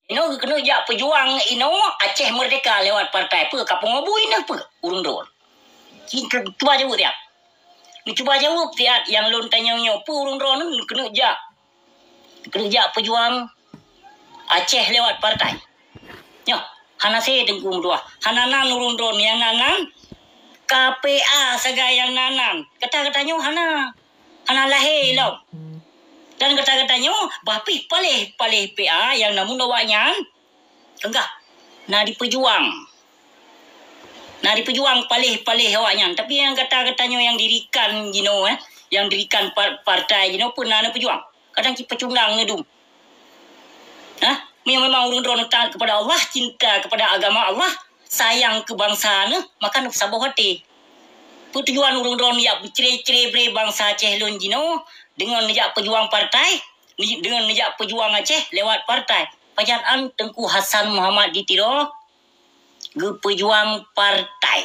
kena jak pejuang Aceh Merdeka lewat partai apa kapung abui apa urung drone. Cuba jawab dia. Ni cuba jawab dia yang lon tanya apa urung drone kena jak pejuang Aceh lewat partai. Ya, hana saya tengkum dua. Hananan urung drone yang nanan KPA sagayang nanan. Kata-katanya hana lahir lau. Dan kata-katanya bapi palih PA yang namun awaknya enggak nadi pejuang palih awaknya, tapi yang kata-katanya yang dirikan yang dirikan partai pun nana pejuang kadang kita cundang ngedum memang urun drone kepada Allah, cinta kepada agama Allah, sayang kebangsaan, maka nuk sabar hati tujuan urun drone ya cere bre bangsa Aceh lun dengan nejak pejuang partai, dengan nejak pejuang Aceh lewat partai. Pajaan Tengku Hasan Muhammad ditiro ge pejuang partai.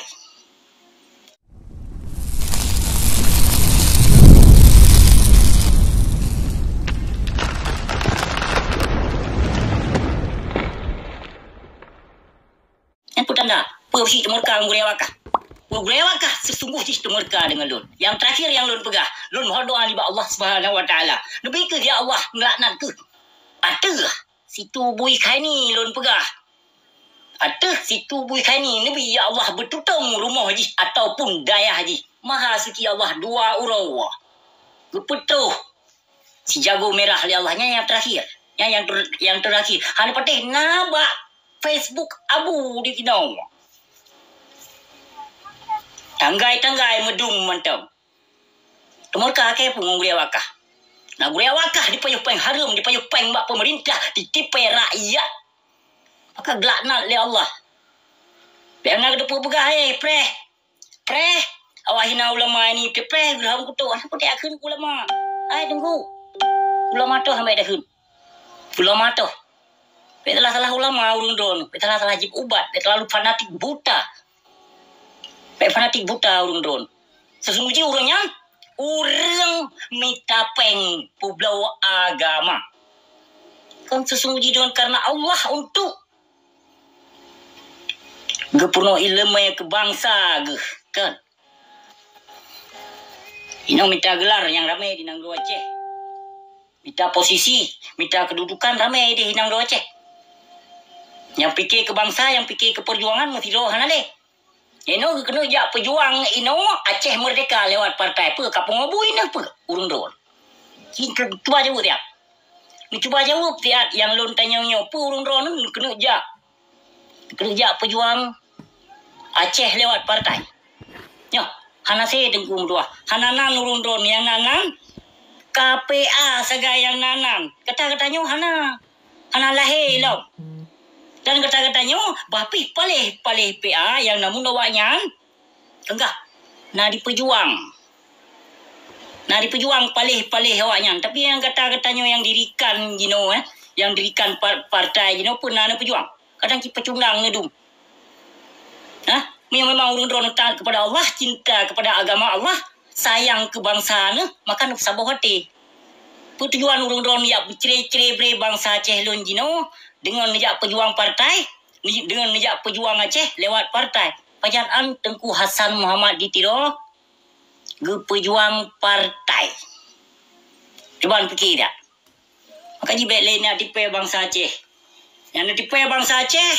Yang pertanda, persi temurka ngurewakah. Ngurewakah sesungguhnya temurka dengan lun. Yang terakhir yang lun pegah, lun mohon doa libat Allah Subhanahu Wa Taala. Lebih ke ya Allah ngelaknat ke. Ada situ bui khani lun pegah. Ada situ bui khani Nabi ya Allah bertutung rumah haji ataupun daya haji. Maha suci Allah dua urau. Gepetuh si jago merah li Allahnya yang terakhir. Yang terakhir. Hana patih nabak Facebook abu di kinau. Tanggai medung mantap. Temurka ke pun ngurewakah. Nah ngurewakah di payung harum, di payung mak pemerintah, ditipai rakyat. Maka gelaknat oleh Allah. Biarlah kedepu begah preh. Awak hina ulama ini preh geraham kutuk. Apa dia akan ulama? Tunggu. Ulama tu sampai dah hun. Ulama tu. Betul salah ulama urun don. Betul salah jib ubat. Terlalu fanatik buta. Fanatik buta urun don. Sesungguhnya urangnya urang mitapeng pulau agama. Kan sesungguhnya dengan karena Allah untuk gepurno ilmu kebangsa kan. Ini minta gelar yang ramai di Nangro Aceh. Minta posisi, minta kedudukan ramai di Nangro Aceh. Yang fikir kebangsa, yang fikir keperjuangan mesti rohan ale. Kena jak pejuang Aceh Merdeka lewat partai apa kapung abui apa urung drone. Cuba jawab dia. Ni cuba jawab dia yang lon tanya apa urung drone kena jak pejuang Aceh lewat partai. Ya, hana saya tengkum dua. Hananan urung drone yang nanan KPA sagayang nanan. Kata-katanya hana lahir lau. Dan kata-katanya bapi palih PA yang namun awaknya enggak nadi pejuang palih awaknya, tapi yang kata-katanya yang dirikan yang dirikan partai pun nana pejuang kadang kita cundang ngedum memang urun drone kepada Allah, cinta kepada agama Allah, sayang kebangsaan, maka nuk sabar hati tujuan urun drone ya cere bre bangsa Aceh lun dengan nejak pejuang partai, dengan nejak pejuang Aceh lewat partai. Pajaan Tengku Hasan Muhammad ditiro ge pejuang partai. Cuba fikir tak? Maka jibek lain nak tipai bangsa Aceh. Yang nak tipai bangsa Aceh,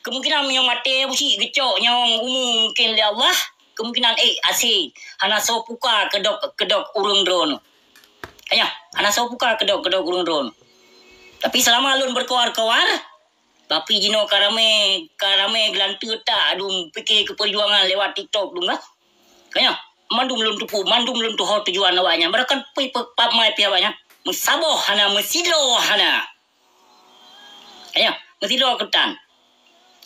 kemungkinan yang mati busi gecok yang umum mungkin oleh Allah, kemungkinan asing hana sopuka kedok urung drone. Kaya, hana sopuka kedok urung drone. Tapi selama alun berkawar-kawar, tapi karame gelantu tak adum fikir keperjuangan lewat TikTok dum lah. Kaya mandum lun tuho tujuan awaknya. Mereka pi pamai pi awaknya. Mesaboh hana mesilo hana. Kaya mesilo ketan.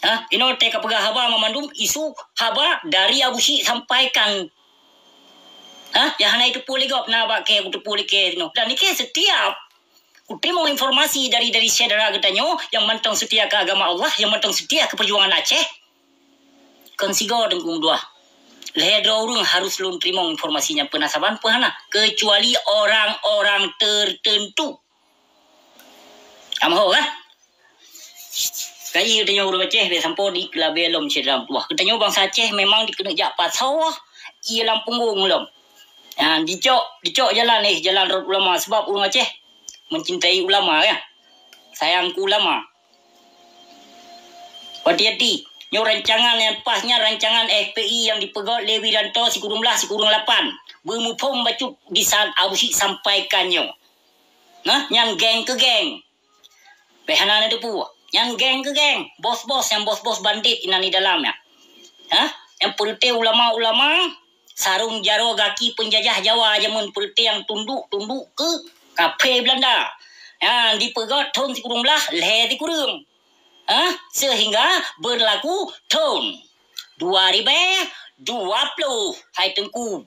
Te kapegah haba memandum isu haba dari abusi sampaikan. Ya hana itu poligop na ba ke ke dan ni ke setiap terima informasi dari saudara katanya yang mantang setia ke agama Allah, yang mantang setia ke perjuangan Aceh. Kan sigo dengkung dua. Leher dua orang harus lun terima informasinya penasaban pahana kecuali orang-orang tertentu. Amho kan? Kaya tanya orang Aceh dia sampai di kelabelom dalam tuah. Katanya bangsa Aceh memang dikena jak pasau ia Lampung lom. Dicok jalan jalan Rod Ulama sebab orang Aceh mencintai ulama ya. Sayang ku ulama. Hati-hati. Nyo rancangan yang pasnya rancangan FPI yang dipegot oleh Wiranto si kurung 8. Bermupom bacuk di saat Abusi sampaikannya. Nah, yang geng ke geng. Behana ada pu. Yang geng ke geng. Bos-bos yang bos-bos bandit inani dalamnya. Yang perute ulama-ulama sarung jaro gaki penjajah Jawa jamun perute yang tunduk ke kafe Belanda. Yang dipegot tahun si kurung leher di kurung. Sehingga berlaku tahun 2020. Hai tengku.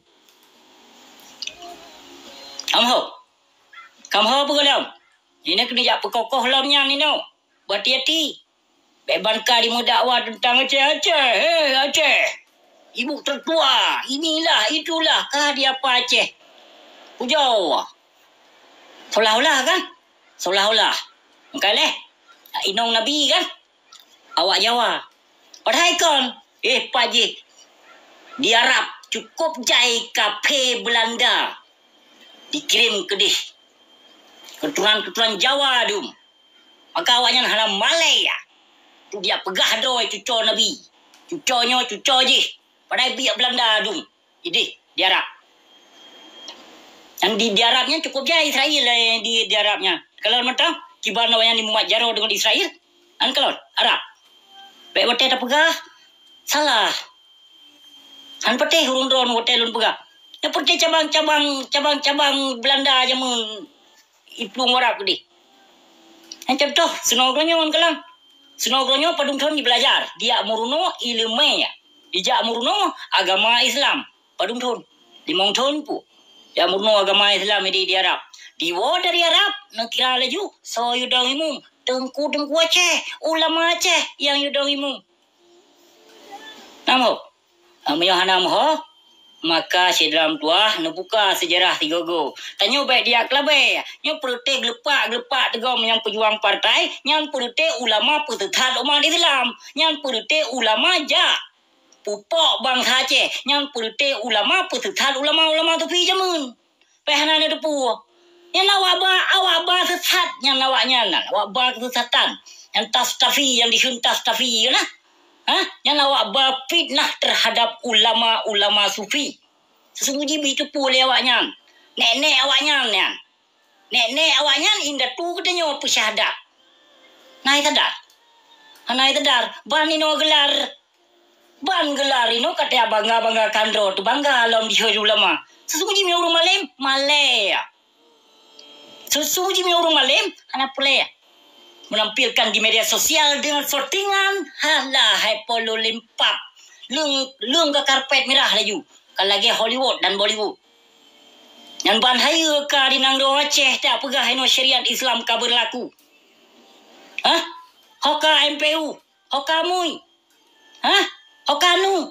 Kamu apa kalau? Ini kena jak pekokoh lamnya ni no. Berhati-hati. Beban kali mu dakwah tentang Aceh. Aceh. Ibu tertua. Inilah, itulah. Kah dia apa Aceh? Pujau. Seolah-olah kan? Seolah-olah. Engkau Inong Nabi kan? Awak Jawa. Padahal kan? Pak Haji. Di Arab cukup jai kafe Belanda. Dikirim ke dih. Keturunan Jawa dum. Maka awaknya halam Malaya. Tu dia pegah doi cuco Nabi. Cuco je. Padahal biak Belanda dum. Jadi di Arab. Yang di Arabnya cukup jai Israel di Arabnya. Kalau macam kibana yang dimuat jaro dengan Israel. Kalau Arab. Baik hotel tak pegah. Salah. Petih hurung drone hotel lun pegah. Yang petih cabang Belanda aja mun ipung Arab ni. Yang contoh senogronyo kalang. Senogronyo padung tahun belajar. Dia muruno ilmu ya. Dijak muruno agama Islam. Padung tahun. 5 tahun pu. Ya muruno agama Islam di Arab. Diwa dari Arab. Nak kira laju. So yudang imum. Tengku Aceh. Ulama Aceh yang yudang imum. Namo. Amayah namo. Maka dalam tuah buka sejarah tigogo. Tanya baik dia kelabai. Yang perute gelepak tegom yang pejuang partai. Yang perute ulama petethat umat Islam. Yang perute ulama ja. Pupok bangsa Aceh. Yang perute ulama petethat ulama tu pi jamun. Pehana ada pu. Yang awak ba sesat yang awaknya nan. Awak ba kesesatan. Yang tastafi yang dihuntas tafi nah. Yang awak ba fitnah terhadap ulama sufi. Sesungguhnya itu pula awaknya. Nenek awaknya ni. Nenek awaknya indah tu katanya pesyahadat. Nai tadar. Ban ino gelar. Ban gelar ino kata bangga kandro tu bangga alam di ulama. Sesungguhnya orang Malay. Sesungguhnya orang Malay anak pelaya. Menampilkan di media sosial dengan sortingan. Halah, hai polo limpak. Lung ke karpet merah laju. Kalau lagi Hollywood dan Bollywood. Yang ban haya ka di Nangro Aceh tak pegah ino syariat Islam ka berlaku. Hoka MPU. Hoka mui. Hoka nu.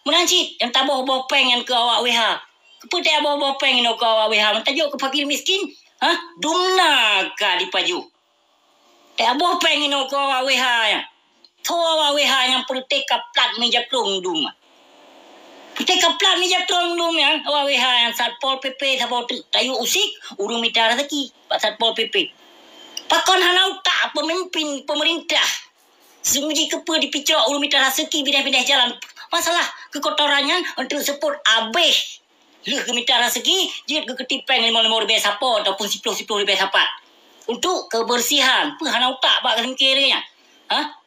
Menancit yang tak bawa pengen ke awak WH. Kepada bawa pengen ke awak WH. Mentajuk ke fakir miskin. Dumna ka dipaju. Tak bawa pengen ke awak WH yang. Awak WH yang politik kaplat meja kerung dum. Politik kaplat meja kerung dum yang. Awak WH yang Satpol PP sabau tayu usik. Urung mita rezeki. Pak Satpol PP. Pakon hanau tak pemimpin pemerintah. Sungguh kepa dipicok urung mita rezeki pindah-pindah jalan. Masalah kekotorannya untuk seput abeh. Leh ke mita rezeki. Jika ke ketipeng 5 lebih siapa ataupun 10 lebih siapa. Untuk kebersihan. Hanau tak pak kira-kiranya.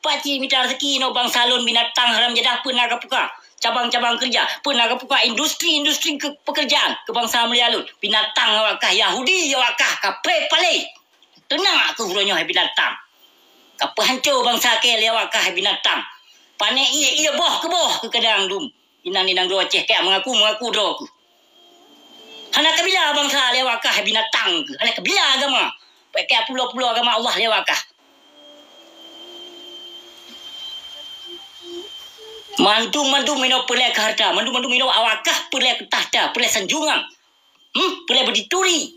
Pakcik minta rezeki no bang salon binatang haram jadah penaga puka. Cabang-cabang kerja. Penaga puka industri pekerjaan. Kebangsaan Melayu. Binatang awakah Yahudi awakah kape palik. Tenang aku hurunya binatang. Kapa hancur bangsa kele awakah binatang. Panek ia boh ke kadang dum. Inang do Aceh kayak mengaku do aku. Anak kabila bangsa lewakah binatang ke. Anak kabila agama. Kayak pulau-pulau agama Allah lewakah. Mandu minum pelai ke harta. Mandu minum awakah pelai ke tahta. Pelai sanjungan. Pelai berdituri.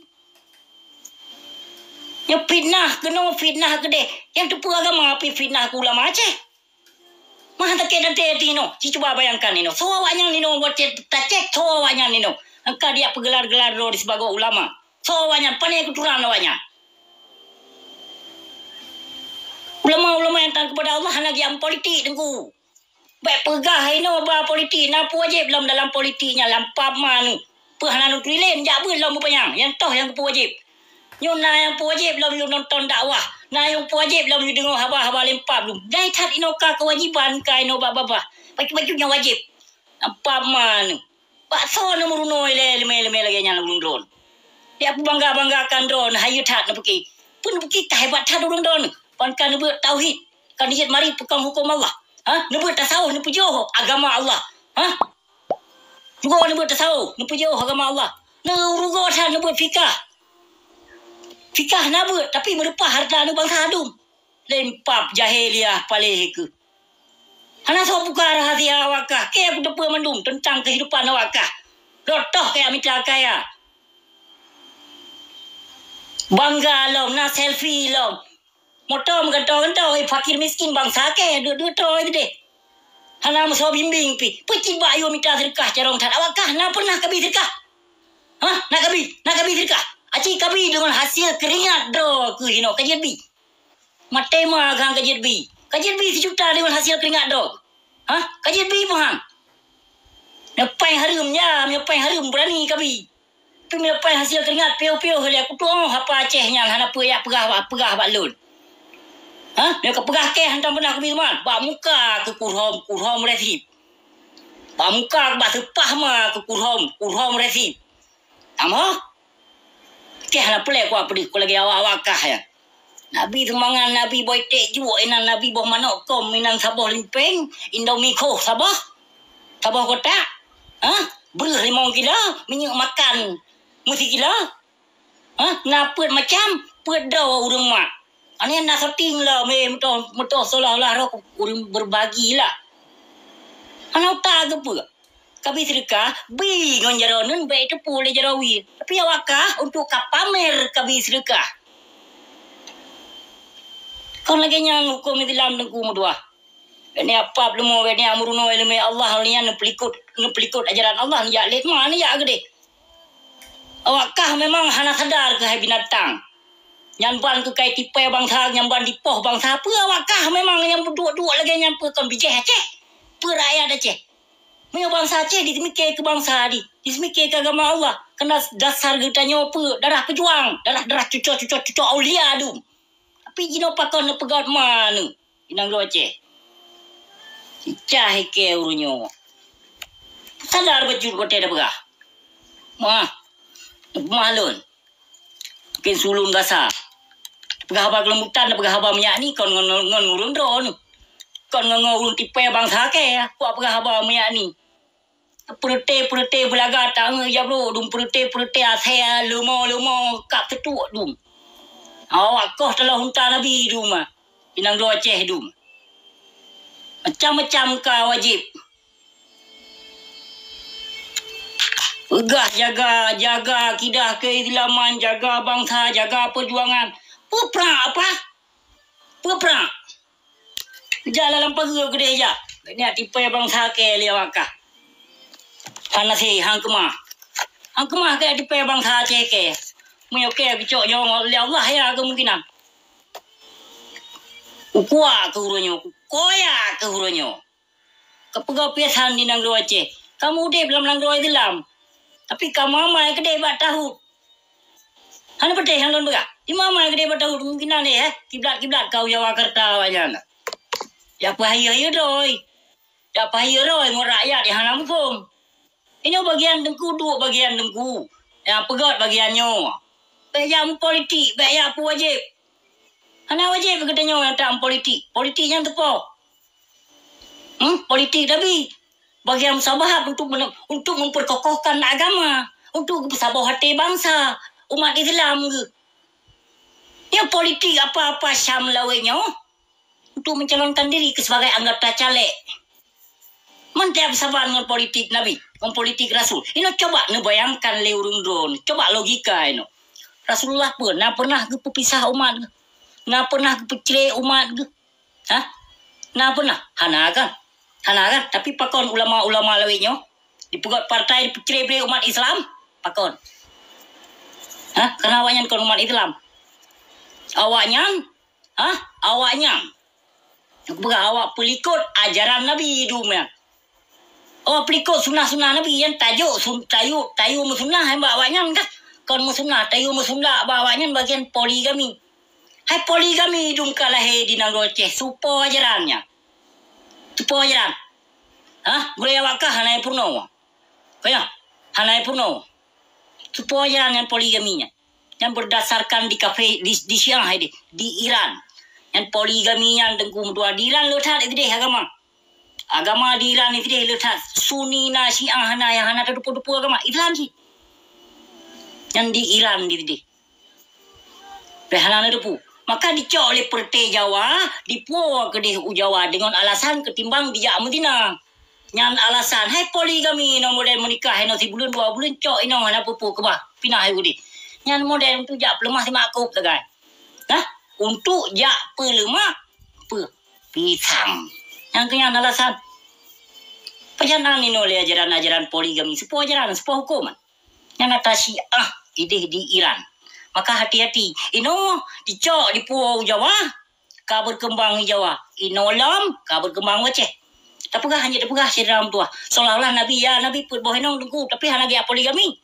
Yang fitnah ke deh. Yang tu agama api fitnah ke ulama Aceh. Mah tak kena teti no. Si cuba bayangkan ni no. So awaknya ni no buat tak cek so awaknya ni no. Engkau dia pegelar-gelar lo di sebagai ulama. So awaknya pandai keturunan awaknya. Ulama-ulama yang taat kepada Allah lagi yang politik tengku. Baik pegah ini bah politik. Napa wajib dalam politiknya lampap manu. Pehana nutrilen jak ber lam panyang. Yang toh yang wajib. Nyo na yang wajib lam nonton dakwah. Na yang wajib lam dengar haba-haba lempap lu. Dai tat inoka kewajiban ka ino baba. Baju yang wajib. Lampap manu. Pak so nomor no leme lagi nya drone. Dia banggakan drone hayu tat na pergi. Pun pergi tak hebat tat drone. Pankan nebut tauhid. Kan dia mari pegang hukum Allah. Nebut tasawuf, nebut jauh agama Allah. Juga nebut tasawuf, nebut jauh agama Allah. Rugo dah nebut fikah. Fikah nebut tapi merupah harta nu bangsa adum. Lempap jahiliah palih ke. Hana so buka rahasia awakah. Ke aku depa mandum tentang kehidupan awakah. Rotoh kayak mitra kaya. Bangga lom, na selfie lom. Motor menggantau-gantau fakir miskin bangsa ke dua troy deh. Hana musuh bimbing pi. Peci bayu minta sedekah carong tat. Awakah na pernah kabi sedekah? Nak kabi sedekah. Aci kabi dengan hasil keringat do ke hino kajian bi. Matema gang kajian bi. Kajian bi sejuta dengan hasil keringat do. Kajian bi paham. Nyapai harum berani kabi. Tapi nyapai hasil keringat pio-pio heli aku tu apa Acehnya hana ya pegah balun. Dia kepegah ke hantam pernah ke teman. Bak muka ke kurhom resip. Bak muka ke bak sepah mah ke kurhom resip. Amah? Ke hana pelek ku apa di ku lagi awak-awakah ya. Nabi semangan Nabi boy tek juga inan Nabi boh manok kom inan Sabah limpeng, Indomie ko Sabah. Sabah kota. Beruh 5 kilo minyak makan mesti kilo. Napet macam pedau urang mak. Ani nak setting lah, meto seolah-olah rok berbagi lah. Anak tak apa? Kabi sedekah, bi ngon jaronun baik tu pulih jarawi. Tapi awakah untuk kapamer kabi sedekah. Kau lagi yang hukum Islam nengku mudua. Ini apa belum? Ini amruno ilmu Allah ni yang nepelikut ajaran Allah ni ya let mana ya gede. Awakah memang hana sadar ke binatang? Nyamban ke kai tipe bangsa, nyamban di poh bangsa apa awakah memang yang berdua-dua lagi nyampu kan bijih Aceh. Apa rakyat Aceh? Punya bangsa Aceh disemikir ke bangsa di. Disemikir ke agama Allah. Kena dasar getanya apa? Darah pejuang. Darah cucuk aulia tu. Tapi jino pakon na pegat mana? Inang do Aceh. Cah ke urunyo. Sadar bejur kote dah begah. Malun. Mungkin sulun gasa. Pegah haba kelembutan, pegah haba minyak ni kon ngurung drone. Kon ngurung tipe bangsa ke, kuat pegah haba minyak ni. Perute belaga tang ya bro, dum perute asea lumo kap tetuk dum. Awak koh telah hunta Nabi dum. Inang do Aceh dum. Macam-macam ka wajib. Pegah jaga kidah keislaman, jaga bangsa, jaga perjuangan. Perang apa? Perang. Jalan pergi gede aja. Ini tipe bangsa ke liawakah. Panasi hang kemah. Hang kemah ke tipe bangsa Aceh ke. Mu ke bicok jong Allah ya kemungkinan. Ukua ke huronyo, koya ke huronyo. Kepegah piasan di nang do Aceh. Kamu udah belum nang do Islam. Tapi kamu mama yang gede bat tahu. Hana peteh yang don bega. Di mama yang gede bat tahu kemungkinan ni kiblat kau Jawakarta wajan. Ya pahaya doi. Ya pahaya doi ngor rakyat yang hana mukum. Ini bagian dengku dua bagian dengku. Yang pegat bagiannya. Bayam politik, bayam apa wajib. Hana wajib katanya yang tak politik. Politik yang tepo. Politik tapi bagian sahabat untuk memperkokohkan agama, untuk sabah hati bangsa, umat Islam ke. Yang politik apa-apa Syam lawanya untuk mencalonkan diri sebagai anggota caleg. Mantap sabar dengan politik Nabi, dengan politik Rasul. Ini coba bayangkan leurung drone, coba logika ini. Rasulullah pernah ke pepisah umat ke? Pernah ke pecere umat ke? Pernah? Hana kan? Tapi pakon ulama-ulama lawinyo dipegot partai pecere umat Islam, pakon. Karena awaknya kon umat Islam. Awaknya awak pelikut ajaran Nabi hidupnya. Awak pelikut sunnah-sunnah Nabi yang tajuk tayu musunnah hamba awaknya kan. Kon musunnah tayu musunnah awaknya bagian poligami. Hai poligami hidung kalah di Nangroce supo ajarannya. Supo ajaran. Budaya wakah hanai purno. Kaya hanai purno. Supo ajaran yang poligaminya. Yang berdasarkan di kafe di Shanghai di Iran. Yang poligami yang dengkum dua di Iran letak itu deh agama di Iran itu deh letak Sunni na Syiah hana yang hana terdupu-dupu agama Islam sih. Yang di Iran gitu deh. Behana depu. Maka dicok oleh Pertai Jawa, dipuo ke deh Jawa dengan alasan ketimbang dijak Medina. Yang alasan hai poligami no model menikah no si bulan 2 bulan cok ino hana pupu ke bah pinah hai gudi. Yang model untuk jak pelemah si makup tegan. Untuk jak pelemah pisang. Yang kenyang alasan perjalanan ini oleh ajaran-ajaran poligami, sebuah ajaran, sebuah hukuman. Yang atas Syiah ide di Iran. Maka hati-hati. Ino dicok di Pulau Jawa, ka berkembang di Jawa. Ino lam, ka berkembang Aceh. Tapugah hanya tapugah si dalam tua. Seolah-olah Nabi put boh ino dengku, tapi hana gia poligami.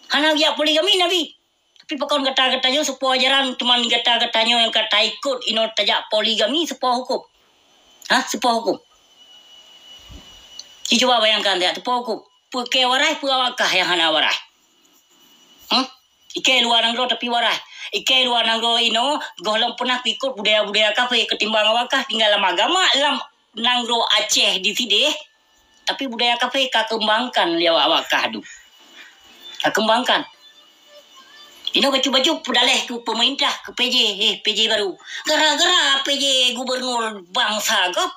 Nabi. Tapi pakon kata-katanya sebuah ajaran cuma kata-katanya yang kata ikut ino tajak poligami sebuah hukum. Sebuah hukum. Coba bayangkan dia sebuah hukum. Puke warai puawakah yang hana warai. Ike luar nangro tapi warai. Ike luar nangro ino golong pernah ikut budaya-budaya kafe ketimbang awakah tinggal lama agama lam nangro Aceh di sini. Tapi budaya kafe kembangkan liau awakah du. Kembangkan. Ino baju-baju pudaleh ke pemerintah ke PJ baru. Gara-gara PJ gubernur bangsa gop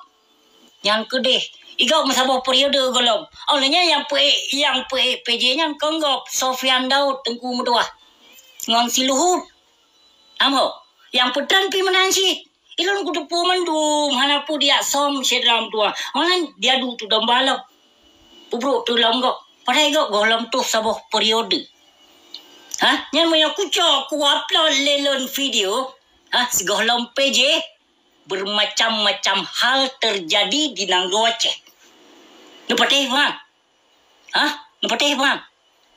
yang kedeh. Igau masabah periode golong. Olehnya yang PJ-nya konggop Sofian Daud Tengku Meduah. Ngon si Luhut. Amo yang pedran pi menansi. Ilon kudu pu mendum hanapu dia som sedram tua. Olan dia du tu dombalok. Pubruk tu longgok. Padahal igau golong tu sabah periode. Yang punya kucok ku upload lelon video. Segolong PJ bermacam-macam hal terjadi di Nangro Aceh. Nu patih bang. Nu patih bang.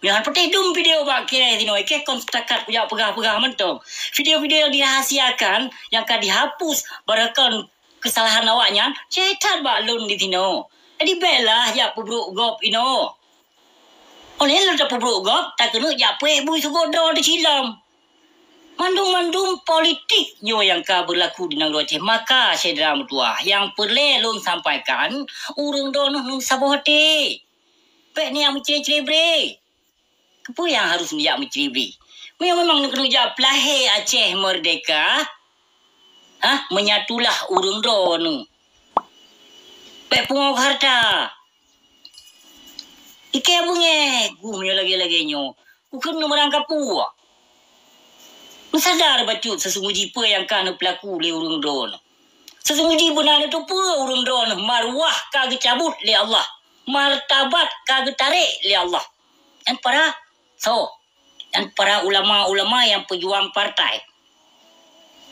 Jangan patih dum video bang kira ini ke konstakat punya pegah-pegah mentong. Video-video yang dirahasiakan yang akan dihapus barakan kesalahan awaknya cetat bak lun di sino. Jadi belah ya pubruk gop ino. Oleh lu dapat berugap, tak kena japek bui segodo di silam. Mandung-mandung politik nyo yang ka berlaku di Nangro Aceh. Maka sedera mutua yang perlu sampaikan urang dono nung sabah hati. Pek ni yang menceri-ceri bre. Apa yang harus dia menceri bre? Memang nak kena jawab lahir Aceh merdeka. Menyatulah urang dono. Pek pungok harta. Ike bunge, gumyo lagi-lagi nyo. Bukan merangkap puak. Sadar bacut sesungguhnya apa yang kan pelaku le urang don. Sesungguhnya benar itu apa urang don. Marwah kagak cabut le Allah. Martabat kagak tarik le Allah. Dan para ulama-ulama yang pejuang partai.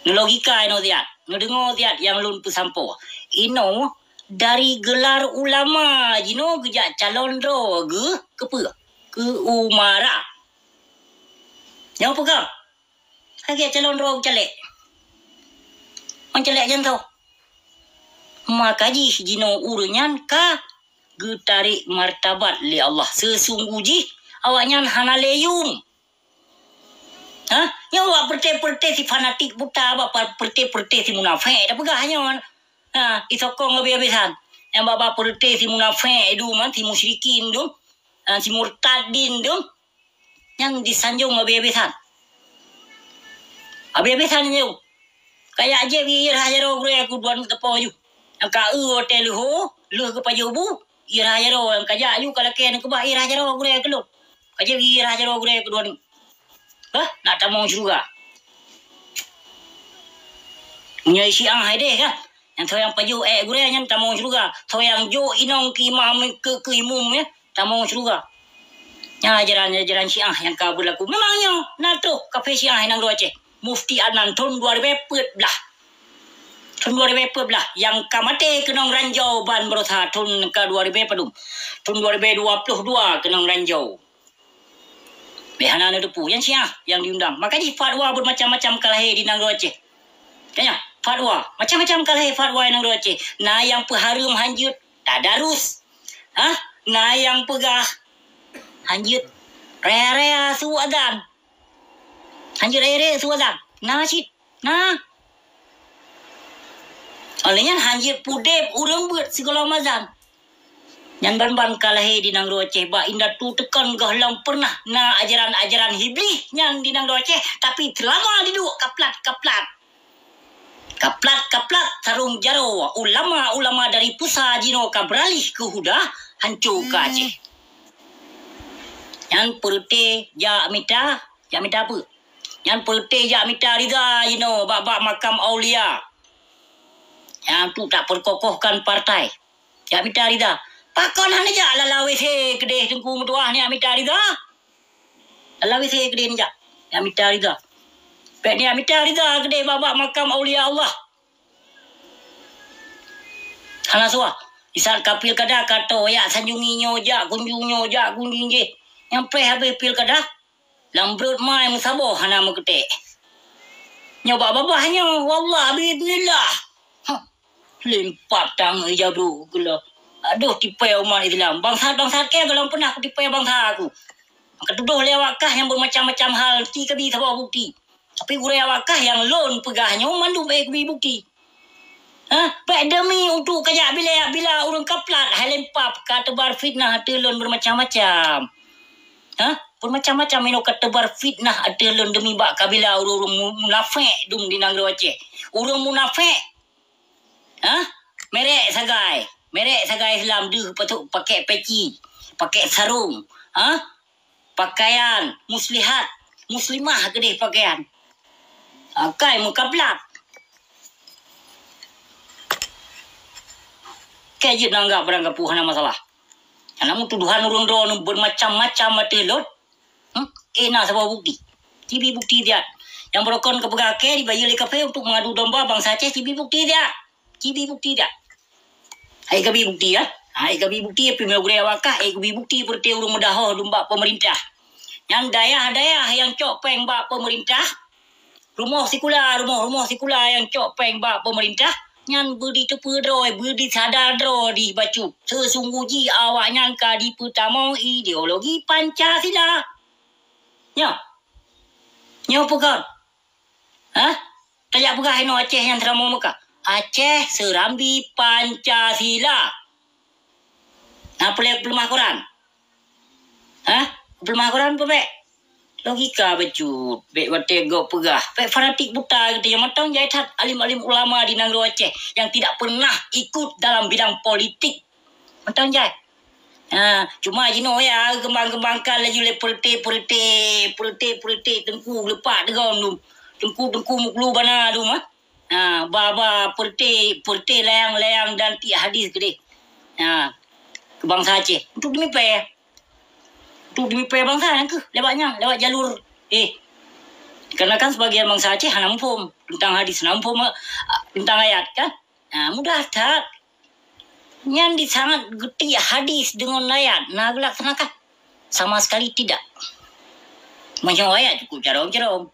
Logika ino dia. Dengar dia yang lun pesampo. Ino dari gelar ulama jino gejak calon ro ke umara. Yang pegang. Kagak calon ro calek. Calek jangan tahu. Maka jino urunya ka getarik martabat li Allah. Sesungguhnya awaknya hana leyum. Yang awak perti-perti si fanatik buta apa perti-perti si munafik. Dah pegah hanya isokong lebih-lebihan. Yang bapa perti si munafik itu man, si musyrikin tu, si murtadin tu, yang disanjung lebih-lebihan. Habis-habisan tu. Kayak aja biar hajaro gue aku duan tepo ju. Yang ka hotel ho, lu ke paju bu, ir hajaro yang kaja ju kalau ken ke bah ir hajaro gue ke lu. Kaja biar hajaro gue ke duan. Nak tamong syurga. Punya Syiah haide kan. Yang tu yang paju gure yang tamong syurga. Tu yang jo inong ki imam ke imum ya, tamong syurga. Ya ajaran Syiah yang kau berlaku. Memangnya nato kafe Syiah nang Aceh. Mufti Adnan tahun 2014 belah. Tahun 2014 belah yang kamate kenong ranjau ban berotha tahun ke 2000 padum. Tahun 2022 kenong ranjau. Behana na depu yang Syiah yang diundang. Makanya fatwa bermacam-macam kalahir di nang Aceh. Tanya, fatwa. Macam-macam kalahir fatwa yang nang Aceh. Nah yang peharum hanjut tadarus. Nah yang pegah hanjut rea-rea suadan. Hanjut rea-rea suadan. Nah cik. Nah. Olehnya hanjut pudep urang buat segala mazan. Yang ban-ban kalahir di nang Aceh. Ba indah tu tekan gahlang pernah. Nah ajaran-ajaran hibli yang di nang Aceh. Tapi terlama diduk kaplat-kaplat. Kaplat-kaplat sarung jaro. Ulama-ulama dari Pusa Jino ka beralih ke Huda. Hancur ke Aceh. Yang perute jak mita apa? Yang perute jak mita rida bab makam aulia. Yang tu tak perkokohkan partai. Jak mita rida. Pakon hanya jak lalawi se kedeh tengku mutuah ni amita rida. Lalawi se kedeh ni jak. Amita rida. Pek ni amita rida kedeh bab makam aulia Allah. Hana suah. Isal kapil kada kato ya sanjungi jak kunjung jak kunjung je. Yang pre habis pil kada lambrut mai musabo hana mekete. Nyoba babahnya wallah bismillah. Limpat tang jabru gula. Aduh tipai umat Islam. Bangsa-bangsa ke belum pernah aku tipai bangsa aku. Ketuduh lewakah yang bermacam-macam hal ti kebi sebuah bukti. Tapi gure awakah yang lon pegahnya mandu baik kebi bukti. Baik demi untuk kajak bila urang kaplat halempap katebar fitnah telon bermacam-macam. Bermacam-macam ino katebar fitnah telon demi bak kabila urang munafik dum di nang Aceh. Urang munafik merek sagai Islam deh patut pakai peci, pakai sarung, pakaian muslimah kedeh pakaian. Kai mukablat. Kaji nanggap berangkap puhana masalah. Namun tuduhan urang drone bermacam-macam matelot. Ena sebuah bukti. Cibi bukti dia. Yang berokon ke pegake dibayar oleh kafe untuk mengadu domba bangsa Aceh, cibi bukti dia. Cibi bukti dia. Hai kabi bukti ya. Hai kabi bukti api megure awakah kabi bukti perti urang medahoh domba pemerintah. Yang dayah-dayah yang cok peng bak pemerintah. Rumah sikula yang cok peng bak pemerintah. Yang beri tepedroi, beri sadar dro di bacu. Sesungguhnya awak nyangka di pertama ideologi Pancasila. Nya pegang. Tajak pegah ino Aceh yang terama muka. Aceh Serambi Pancasila. Pelemah Quran. Pelemah Quran apa, Bek? Logika becut. Bek bertegok pegah. Bek fanatik buta gitu. Yang matang jaitat alim-alim ulama di Nangro Aceh. Yang tidak pernah ikut dalam bidang politik. Matang jait. Cuma jino ya kembang-kembangkan lagi le perte tengku lepak degam tu. Tengku muklu bana tu mah. Baba perte layang-layang dan ti hadis gede. Ke bangsa Aceh. Untuk demi bangsa yang ke lewat jalur karena kan sebagian bangsa Aceh nampum tentang hadis, nampum tentang ayat kan. Mudah tak yang sangat geti hadis dengan ayat dilaksanakan sama sekali tidak. Macam ayat cukup carom.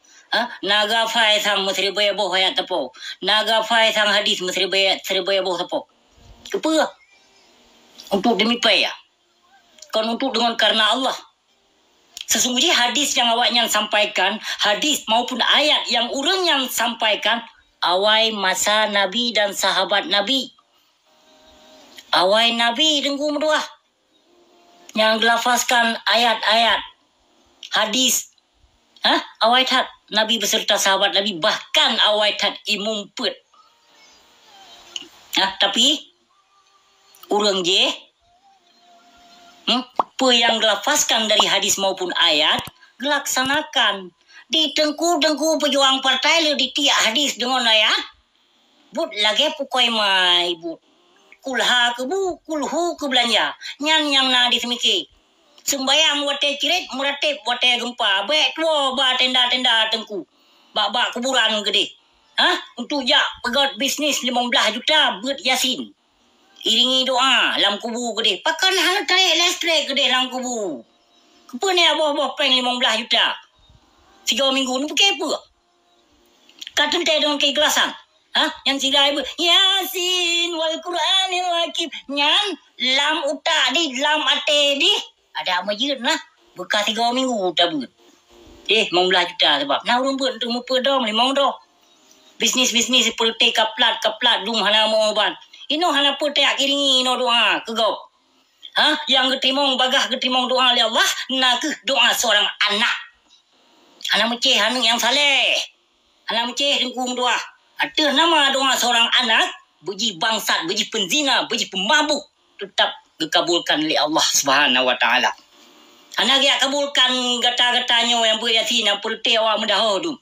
Naga fai sang mesri boh ayat tepo. Naga fai sang hadis mesri boh tepo. Kepa? Untuk demi payah. Kan untuk dengan karena Allah. Sesungguhnya hadis yang awaknya sampaikan, hadis maupun ayat yang urang yang sampaikan, awai masa Nabi dan sahabat Nabi. Awai Nabi tengku medua. Yang dilafazkan ayat-ayat, hadis. Awai tat Nabi beserta sahabat Nabi, bahkan awai tat imum put. Tapi, urang je, apa yang dilafazkan dari hadis maupun ayat dilaksanakan di tengku pejuang partai le di tiak hadis dengan ayat. But lagi pukoi mai but. Kulha ke bu, kulhu ke belanja. Nyan yang na di semiki. Sembayang wate cirit, muratip wate gempa. Baik tua ba tenda-tenda tengku. Bak-bak kuburan gede. Untuk jak pegat bisnis 15 juta buat Yasin. Iringi doa dalam kubu gede. Pakan hal tarik listrik gede dalam kubu. Apa ni abah-abah prank 15 juta? 3 minggu ni pakai apa? Katun teh dengan keikhlasan. Yang silai bu Yasin wal Quranil Hakim. Nyan lam utak di lam ate di. Ada majid lah. Bekas 3 minggu tak buat. 15 juta sebab. Nah urung buat untuk mupa dah. Limau dah. Bisnis-bisnis seperti kaplat dum hana mau ban. Ino hana putih akiringi ino doa kegop. Yang ketimong bagah ketimong doa oleh Allah. Nak doa seorang anak. Anak meceh anak yang saleh. Anak meceh dengkung doa. Ada nama doa seorang anak. Beji bangsat, beji penzina, beji pemabuk. Tetap dikabulkan oleh Allah Subhanahu Wa Taala. Anak yang kabulkan gata-gatanya yang beryasin yang putih awak mendahulu.